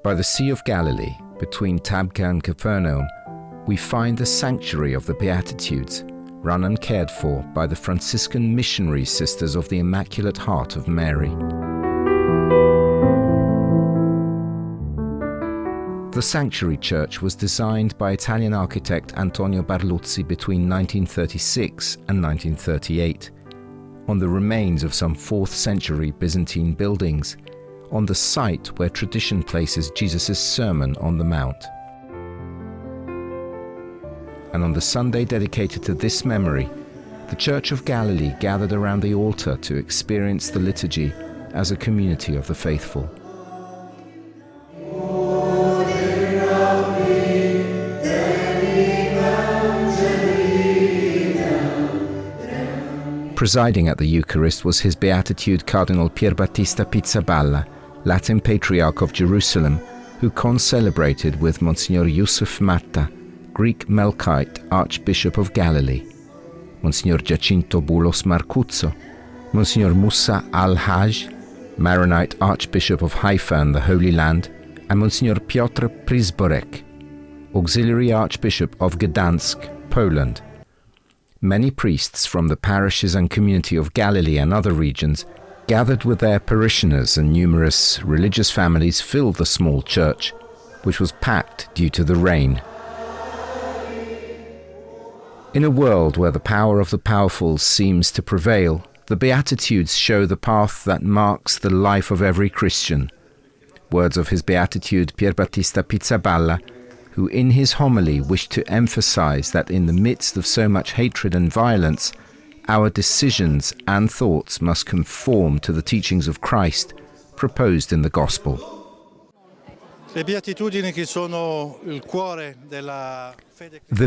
By the Sea of Galilee, between Tabgha and Capernaum, we find the sanctuary of the Beatitudes, run and cared for by the Franciscan missionary Sisters of the Immaculate Heart of Mary. The sanctuary church was designed by Italian architect Antonio Barluzzi between 1936 and 1938, on the remains of some 4th century Byzantine buildings, on the site where tradition places Jesus' Sermon on the Mount. And on the Sunday dedicated to this memory, the Church of Galilee gathered around the altar to experience the liturgy as a community of the faithful. Presiding at the Eucharist was His Beatitude Cardinal Pierbattista Pizzaballa, Latin Patriarch of Jerusalem, who concelebrated with Monsignor Yusuf Matta, Greek Melkite Archbishop of Galilee, Monsignor Giacinto Boulos Marcuzzo, Monsignor Musa al-Hajj, Maronite Archbishop of Haifa and the Holy Land, and Monsignor Piotr Pryzborek, Auxiliary Archbishop of Gdansk, Poland. Many priests from the parishes and community of Galilee and other regions gathered with their parishioners, and numerous religious families filled the small church, which was packed due to the rain. In a world where the power of the powerful seems to prevail, the Beatitudes show the path that marks the life of every Christian. Words of His Beatitude Pierbattista Pizzaballa, who in his homily wished to emphasize that in the midst of so much hatred and violence, our decisions and thoughts must conform to the teachings of Christ proposed in the Gospel. The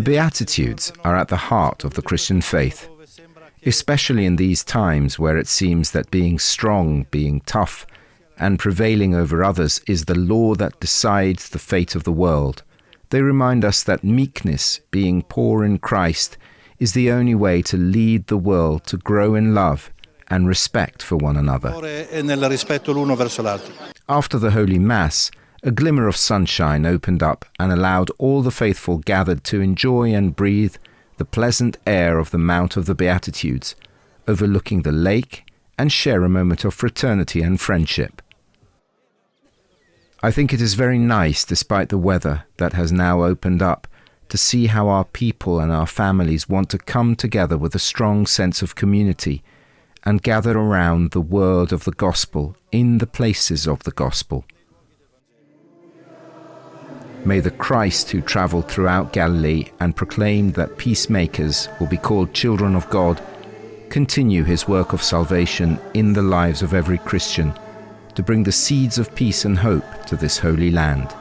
Beatitudes are at the heart of the Christian faith, especially in these times where it seems that being strong, being tough, and prevailing over others is the law that decides the fate of the world. They remind us that meekness, being poor in Christ, is the only way to lead the world to grow in love and respect for one another. After the Holy Mass, a glimmer of sunshine opened up and allowed all the faithful gathered to enjoy and breathe the pleasant air of the Mount of the Beatitudes, overlooking the lake, and share a moment of fraternity and friendship. I think it is very nice, despite the weather that has now opened up, to see how our people and our families want to come together with a strong sense of community and gather around the word of the gospel in the places of the gospel. May the Christ who travelled throughout Galilee and proclaimed that peacemakers will be called children of God continue His work of salvation in the lives of every Christian, to bring the seeds of peace and hope to this holy land.